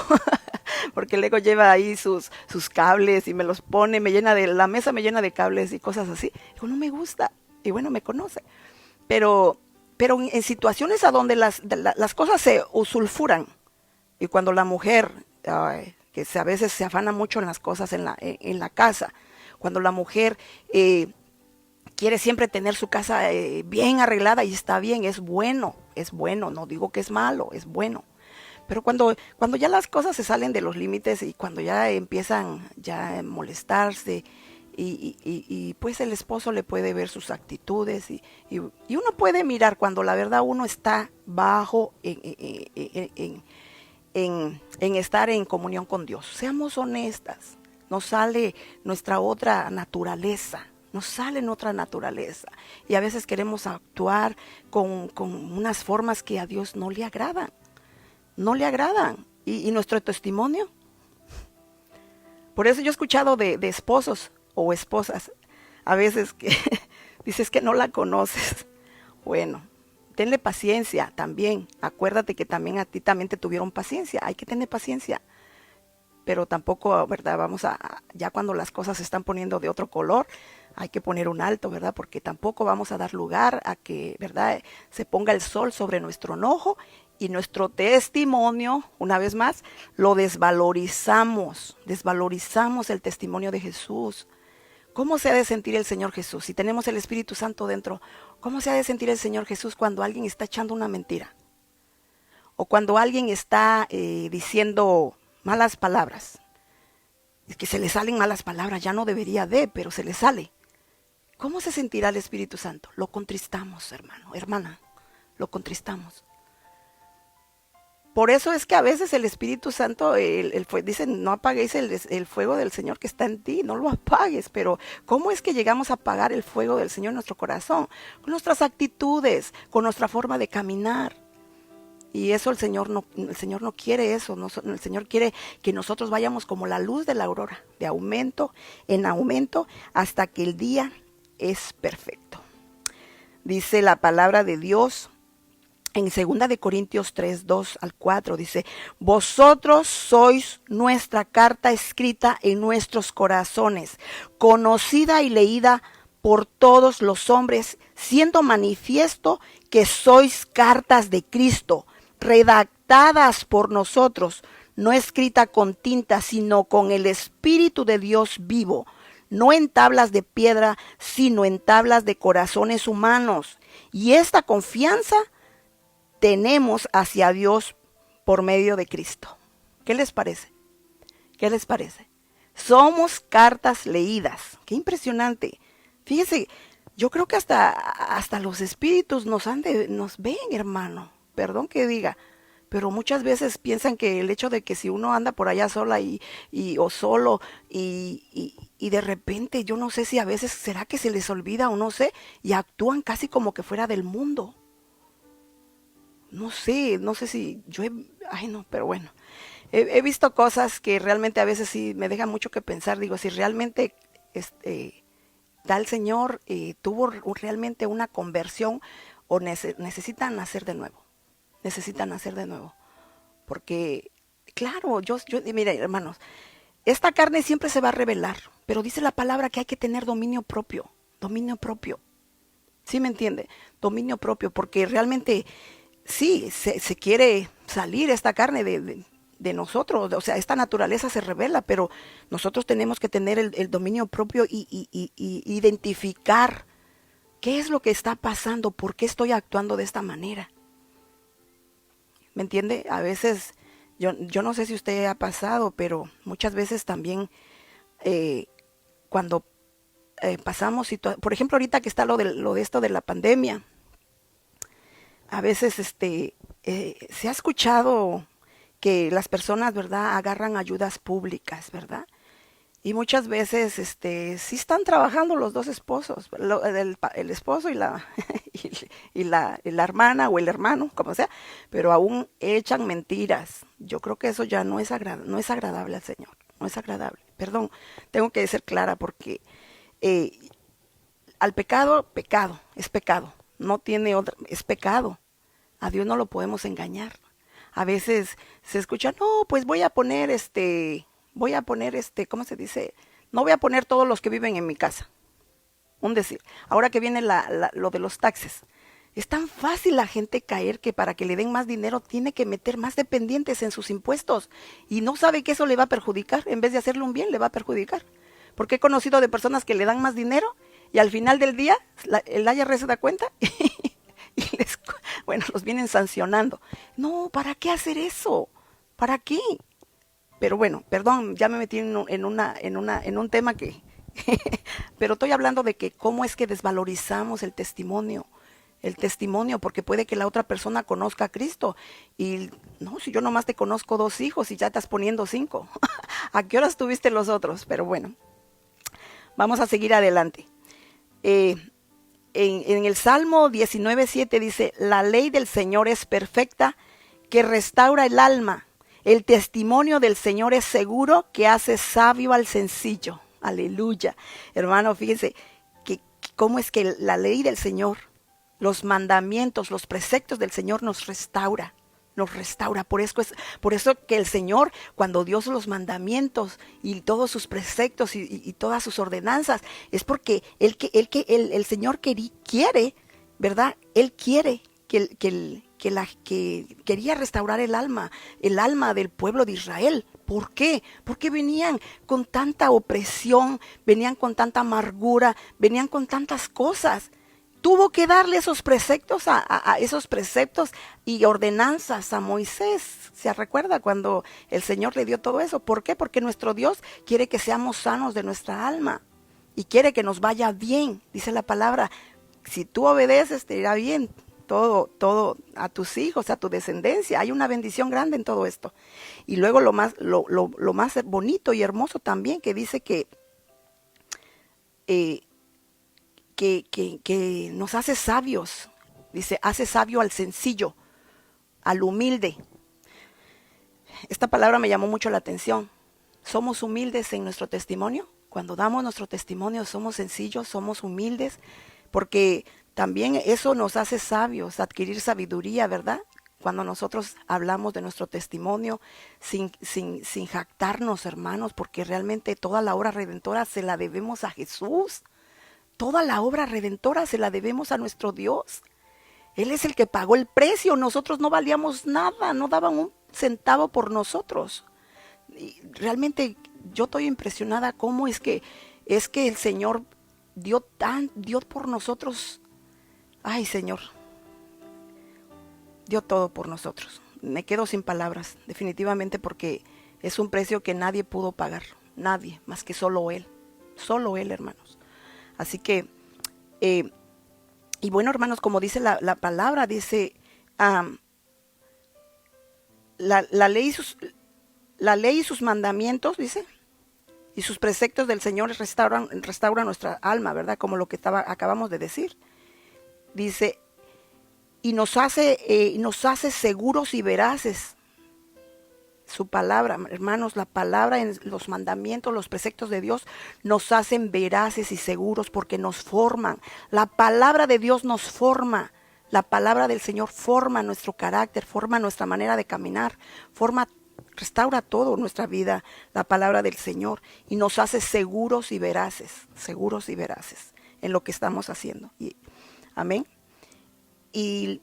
Porque luego lleva ahí sus cables y me los pone, la mesa me llena de cables y cosas así. Digo, no me gusta. Y bueno, me conoce. Pero en situaciones a donde las cosas se sulfuran, y cuando la mujer, que a veces se afana mucho en las cosas en la casa, cuando la mujer quiere siempre tener su casa bien arreglada, y está bien, es bueno, no digo que es malo, es bueno. Pero cuando ya las cosas se salen de los límites y cuando ya empiezan ya a molestarse, y pues el esposo le puede ver sus actitudes y uno puede mirar cuando la verdad uno está bajo en estar en comunión con Dios. Seamos honestas, nos sale nuestra otra naturaleza. Y a veces queremos actuar con unas formas que a Dios no le agradan. Y nuestro testimonio. Por eso yo he escuchado de esposos o esposas a veces que dices que no la conoces. Bueno, tenle paciencia también. Acuérdate que también a ti también te tuvieron paciencia. Hay que tener paciencia. Pero tampoco, ¿verdad? Ya cuando las cosas se están poniendo de otro color, hay que poner un alto, ¿verdad? Porque tampoco vamos a dar lugar a que, ¿verdad?, se ponga el sol sobre nuestro enojo y nuestro testimonio, una vez más, lo desvalorizamos el testimonio de Jesús. ¿Cómo se ha de sentir el Señor Jesús? Si tenemos el Espíritu Santo dentro, ¿cómo se ha de sentir el Señor Jesús cuando alguien está echando una mentira? O cuando alguien está diciendo malas palabras. Es que se le salen malas palabras, ya no debería pero se le sale. ¿Cómo se sentirá el Espíritu Santo? Lo contristamos, hermana, lo contristamos. Por eso es que a veces el Espíritu Santo, dicen, no apaguéis el fuego del Señor que está en ti, no lo apagues. Pero ¿cómo es que llegamos a apagar el fuego del Señor en nuestro corazón? Con nuestras actitudes, con nuestra forma de caminar. Y eso el Señor no quiere eso. El Señor quiere que nosotros vayamos como la luz de la aurora, de aumento en aumento, hasta que el día es perfecto. Dice la palabra de Dios en 2 de Corintios 3, 2 al 4, dice, vosotros sois nuestra carta escrita en nuestros corazones, conocida y leída por todos los hombres, siendo manifiesto que sois cartas de Cristo, redactadas por nosotros, no escrita con tinta, sino con el Espíritu de Dios vivo, no en tablas de piedra, sino en tablas de corazones humanos. Y esta confianza tenemos hacia Dios por medio de Cristo. ¿Qué les parece? ¿Qué les parece? Somos cartas leídas. Qué impresionante. Fíjese, yo creo que hasta los espíritus nos ven, hermano. Perdón que diga, pero muchas veces piensan que el hecho de que si uno anda por allá sola o solo y de repente, yo no sé si a veces será que se les olvida o no sé, y actúan casi como que fuera del mundo. No sé si pero bueno. He visto cosas que realmente a veces sí me dejan mucho que pensar. Digo, si realmente tal Señor tuvo realmente una conversión o necesitan nacer de nuevo. Porque, claro, mira, hermanos, esta carne siempre se va a rebelar, pero dice la palabra que hay que tener dominio propio. ¿Sí me entiende? Dominio propio, porque realmente sí, se quiere salir esta carne de nosotros, o sea, esta naturaleza se revela, pero nosotros tenemos que tener el dominio propio y identificar qué es lo que está pasando, por qué estoy actuando de esta manera. ¿Me entiende? A veces Yo no sé si usted ha pasado, pero muchas veces también cuando pasamos, por ejemplo, ahorita que está lo de esto de la pandemia, a veces se ha escuchado que las personas, ¿verdad?, agarran ayudas públicas, ¿verdad? Y muchas veces sí están trabajando los dos esposos, el esposo y la hermana o el hermano, como sea, pero aún echan mentiras. Yo creo que eso ya no es agradable al Señor, no es agradable. Perdón, tengo que ser clara porque eh, al pecado, es pecado, no tiene otra, es pecado. A Dios no lo podemos engañar. A veces se escucha, no, pues ¿cómo se dice? No voy a poner todos los que viven en mi casa. Un decir. Ahora que viene lo de los taxes. Es tan fácil la gente caer que para que le den más dinero tiene que meter más dependientes en sus impuestos y no sabe que eso le va a perjudicar. En vez de hacerle un bien, le va a perjudicar. Porque he conocido de personas que le dan más dinero y al final del día el IRS se da cuenta y bueno, los vienen sancionando. No, ¿para qué hacer eso? ¿Para qué? Pero bueno, perdón, ya me metí en un tema que, pero estoy hablando de que cómo es que desvalorizamos el testimonio, porque puede que la otra persona conozca a Cristo y no, si yo nomás te conozco 2 hijos y ya estás poniendo 5, ¿a qué horas tuviste los otros? Pero bueno, vamos a seguir adelante. En el Salmo 19:7 dice, la ley del Señor es perfecta, que restaura el alma. El testimonio del Señor es seguro, que hace sabio al sencillo. Aleluya. Hermano, fíjense que cómo es que la ley del Señor, los mandamientos, los preceptos del Señor nos restaura. Nos restaura. Por eso que el Señor, cuando dio los mandamientos y todos sus preceptos y todas sus ordenanzas, es porque el Señor quiere, ¿verdad? Él quiere que quería restaurar el alma del pueblo de Israel. ¿Por qué? Porque venían con tanta opresión, venían con tanta amargura, venían con tantas cosas. Tuvo que darle esos preceptos esos preceptos y ordenanzas a Moisés. ¿Se recuerda cuando el Señor le dio todo eso? ¿Por qué? Porque nuestro Dios quiere que seamos sanos de nuestra alma y quiere que nos vaya bien. Dice la palabra, si tú obedeces te irá bien. Todo a tus hijos, a tu descendencia. Hay una bendición grande en todo esto. Y luego lo más bonito y hermoso también, que dice que nos hace sabios. Dice, hace sabio al sencillo, al humilde. Esta palabra me llamó mucho la atención. ¿Somos humildes en nuestro testimonio? Cuando damos nuestro testimonio, somos sencillos, somos humildes, porque también eso nos hace sabios, adquirir sabiduría, ¿verdad? Cuando nosotros hablamos de nuestro testimonio sin jactarnos, hermanos, porque realmente toda la obra redentora se la debemos a Jesús. Toda la obra redentora se la debemos a nuestro Dios. Él es el que pagó el precio, nosotros no valíamos nada, no daban un centavo por nosotros. Y realmente yo estoy impresionada cómo es que el Señor dio por nosotros. Ay, Señor, dio todo por nosotros. Me quedo sin palabras, definitivamente, porque es un precio que nadie pudo pagar, nadie, más que solo Él, hermanos. Así que, y bueno, hermanos, como dice la palabra, dice, la ley y sus mandamientos, dice, y sus preceptos del Señor restauran nuestra alma, ¿verdad? Como lo que acabamos de decir. Dice, y nos hace seguros y veraces. Su palabra, hermanos, la palabra en los mandamientos, los preceptos de Dios nos hacen veraces y seguros porque nos forman. La palabra de Dios nos forma. La palabra del Señor forma nuestro carácter, forma nuestra manera de caminar, restaura todo nuestra vida, la palabra del Señor, y nos hace seguros y veraces en lo que estamos haciendo. Amén. Y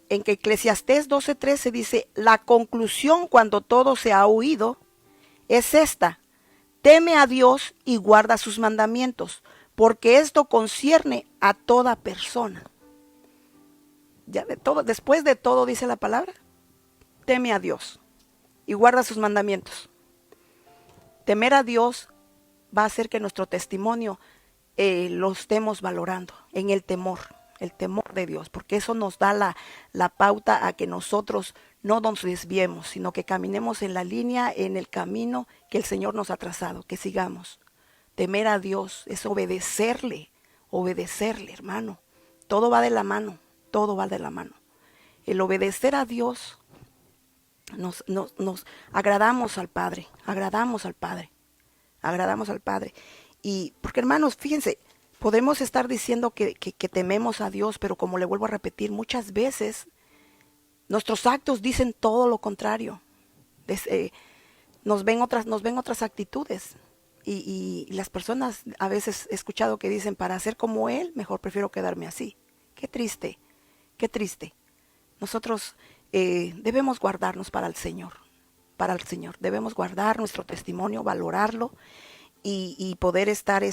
en que Eclesiastés 12:13 dice, la conclusión cuando todo se ha oído es esta: teme a Dios y guarda sus mandamientos, porque esto concierne a toda persona. Ya después de todo dice la palabra, teme a Dios. y guarda sus mandamientos. Temer a Dios va a hacer que nuestro testimonio lo estemos valorando en el temor de Dios, porque eso nos da la pauta a que nosotros no nos desviemos, sino que caminemos en la línea, en el camino que el Señor nos ha trazado, que sigamos. Temer a Dios es obedecerle, hermano. Todo va de la mano, todo va de la mano. El obedecer a Dios nos agradamos al Padre. Y porque, hermanos, fíjense, podemos estar diciendo que tememos a Dios, pero como le vuelvo a repetir, muchas veces nuestros actos dicen todo lo contrario. Nos ven otras actitudes. Y las personas a veces he escuchado que dicen, para ser como Él, mejor prefiero quedarme así. Qué triste. Nosotros debemos guardarnos para el Señor. Debemos guardar nuestro testimonio, valorarlo y poder estar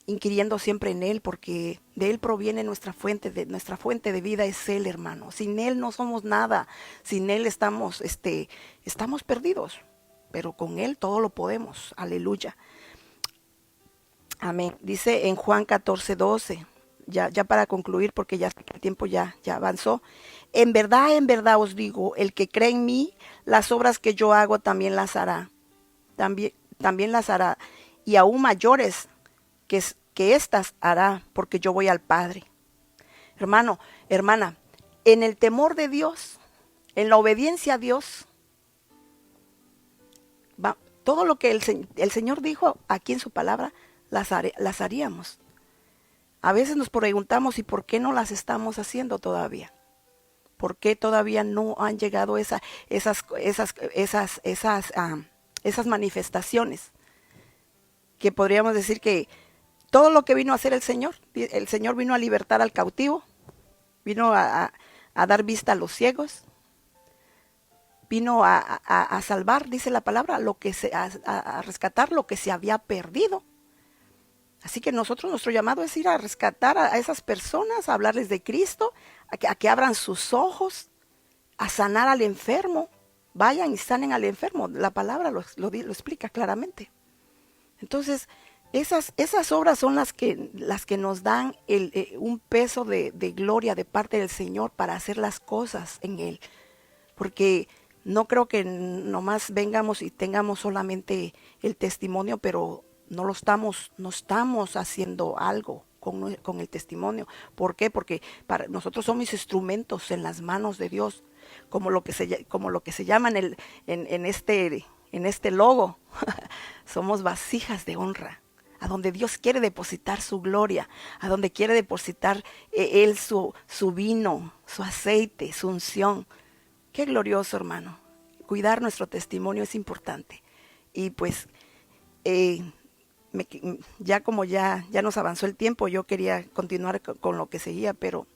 inquiriendo siempre en Él, porque de Él proviene nuestra fuente de vida es Él, hermano. Sin Él no somos nada, sin Él estamos perdidos, pero con Él todo lo podemos, aleluya. Amén. Dice en Juan 14:12, ya para concluir, porque ya el tiempo ya avanzó. En verdad os digo, el que cree en mí, las obras que yo hago también las hará. También las hará, y aún mayores que éstas hará, porque yo voy al Padre. Hermano, hermana, en el temor de Dios, en la obediencia a Dios, todo lo que el Señor dijo aquí en su palabra, las haríamos. A veces nos preguntamos, ¿y por qué no las estamos haciendo todavía? ¿Por qué todavía no han llegado esas manifestaciones? Que podríamos decir que todo lo que vino a hacer el Señor vino a libertar al cautivo, vino a dar vista a los ciegos, vino a salvar, dice la palabra, a rescatar lo que se había perdido. Así que nuestro llamado es ir a rescatar a esas personas, a hablarles de Cristo, a que abran sus ojos, a sanar al enfermo. Vayan y sanen al enfermo. La palabra lo explica claramente. Entonces, esas obras son las que nos dan un peso de gloria de parte del Señor para hacer las cosas en Él. Porque no creo que nomás vengamos y tengamos solamente el testimonio, pero no estamos haciendo algo con el testimonio. ¿Por qué? Porque nosotros somos instrumentos en las manos de Dios, como lo que se llama en este logo. Somos vasijas de honra, a donde Dios quiere depositar su gloria, a donde quiere depositar Él su vino, su aceite, su unción. Qué glorioso, hermano. Cuidar nuestro testimonio es importante. Y pues ya nos avanzó el tiempo, yo quería continuar con lo que seguía, pero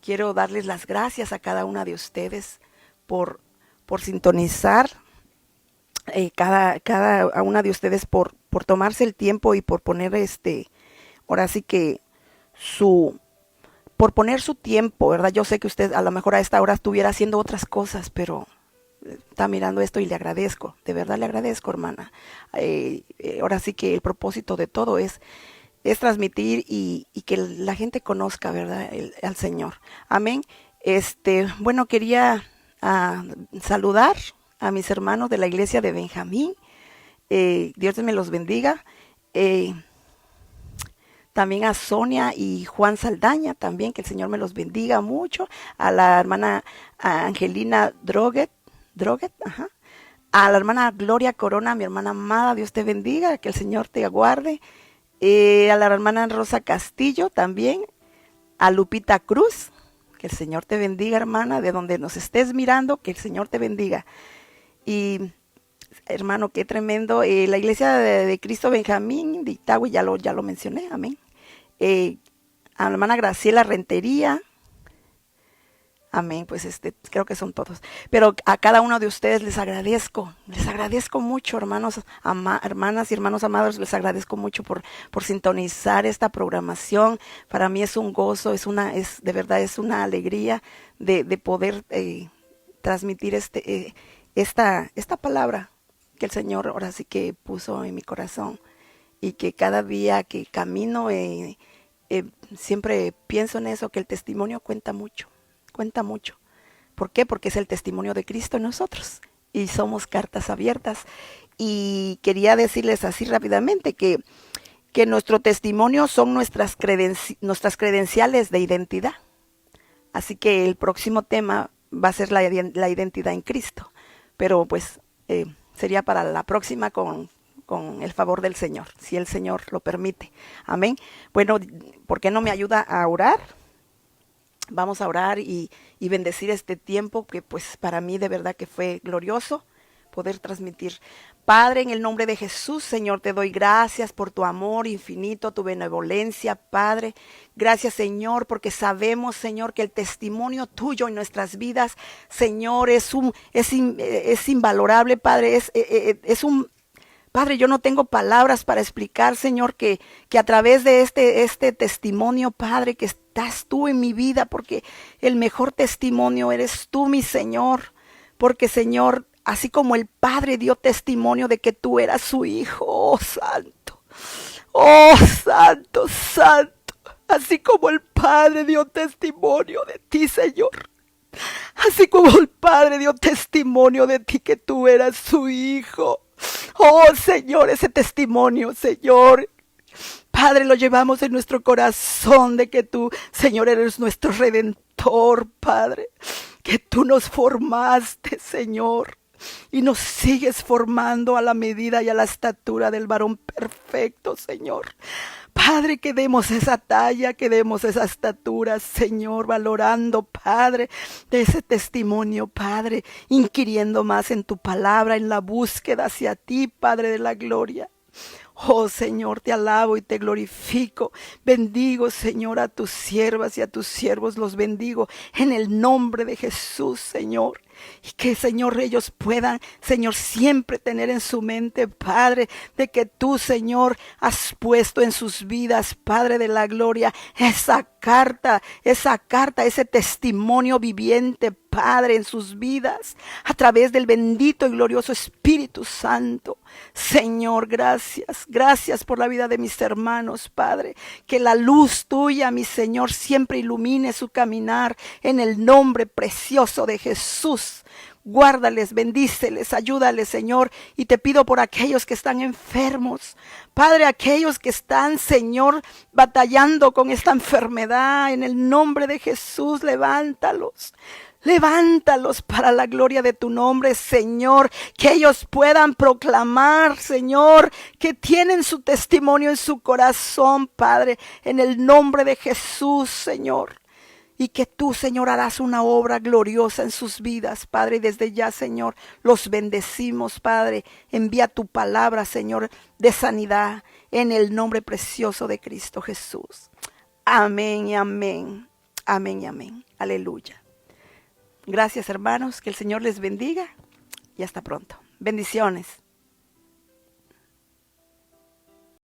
quiero darles las gracias a cada una de ustedes por sintonizar, cada una de ustedes por tomarse el tiempo y por poner ahora sí que por poner su tiempo, ¿verdad? Yo sé que usted a lo mejor a esta hora estuviera haciendo otras cosas, pero está mirando esto y le agradezco, de verdad le agradezco, hermana. Ahora sí que el propósito de todo es transmitir y que la gente conozca, ¿verdad? Al Señor. Amén. Bueno, quería saludar a mis hermanos de la iglesia de Benjamín. Dios me los bendiga. También a Sonia y Juan Saldaña, también que el Señor me los bendiga mucho. A la hermana Angelina Droguet, ajá. A la hermana Gloria Corona, mi hermana amada, Dios te bendiga, que el Señor te aguarde. A la hermana Rosa Castillo también. A Lupita Cruz, que el Señor te bendiga, hermana, de donde nos estés mirando, que el Señor te bendiga. Y hermano, qué tremendo. La iglesia de Cristo Benjamín de Itagüí, ya lo mencioné, amén. A la hermana Graciela Rentería, amén, pues creo que son todos. Pero a cada uno de ustedes les agradezco mucho, hermanos, hermanas y hermanos amados, les agradezco mucho por sintonizar esta programación. Para mí es un gozo, de verdad es una alegría de poder transmitir esta palabra que el Señor ahora sí que puso en mi corazón, y que cada día que camino siempre pienso en eso, que el testimonio cuenta mucho, cuenta mucho. ¿Por qué? Porque es el testimonio de Cristo en nosotros y somos cartas abiertas. Y quería decirles así rápidamente que nuestro testimonio son nuestras credenciales de identidad. Así que el próximo tema va a ser la identidad en Cristo. Pero pues sería para la próxima con el favor del Señor, si el Señor lo permite. Amén. Bueno, ¿por qué no me ayuda a orar? Vamos a orar y bendecir este tiempo que pues para mí de verdad que fue glorioso poder transmitir. Padre, en el nombre de Jesús, Señor, te doy gracias por tu amor infinito, tu benevolencia, Padre. Gracias, Señor, porque sabemos, Señor, que el testimonio tuyo en nuestras vidas, Señor, es invalorable, Padre. Padre, yo no tengo palabras para explicar, Señor, que a través de este testimonio, Padre, que estás tú en mi vida, porque el mejor testimonio eres tú, mi Señor. Porque, Señor, así como el Padre dio testimonio de que tú eras su Hijo, oh Santo, oh Santo, Santo, así como el Padre dio testimonio de ti, Señor. Así como el Padre dio testimonio de ti que tú eras su Hijo. Oh Señor, ese testimonio, Señor, Padre, lo llevamos en nuestro corazón de que tú, Señor, eres nuestro Redentor, Padre. Que tú nos formaste, Señor, y nos sigues formando a la medida y a la estatura del varón perfecto, Señor. Padre, que demos esa talla, que demos esa estatura, Señor, valorando, Padre, de ese testimonio, Padre, inquiriendo más en tu palabra, en la búsqueda hacia ti, Padre de la gloria. Oh Señor, te alabo y te glorifico. Bendigo, Señor, a tus siervas y a tus siervos los bendigo en el nombre de Jesús, Señor. Y que, Señor, ellos puedan, Señor, siempre tener en su mente, Padre, de que tú, Señor, has puesto en sus vidas, Padre de la gloria, esa carta, ese testimonio viviente, Padre, en sus vidas, a través del bendito y glorioso Espíritu Santo. Señor, gracias, gracias por la vida de mis hermanos, Padre. Que la luz tuya, mi Señor, siempre ilumine su caminar en el nombre precioso de Jesús. Guárdales, bendíceles, ayúdales, Señor, y te pido por aquellos que están enfermos, Padre, aquellos que están, Señor, batallando con esta enfermedad, en el nombre de Jesús, levántalos. Levántalos para la gloria de tu nombre, Señor, que ellos puedan proclamar, Señor, que tienen su testimonio en su corazón, Padre, en el nombre de Jesús, Señor. Y que tú, Señor, harás una obra gloriosa en sus vidas, Padre. Y desde ya, Señor, los bendecimos, Padre. Envía tu palabra, Señor, de sanidad en el nombre precioso de Cristo Jesús. Amén y amén. Amén y amén. Aleluya. Gracias, hermanos. Que el Señor les bendiga y hasta pronto. Bendiciones.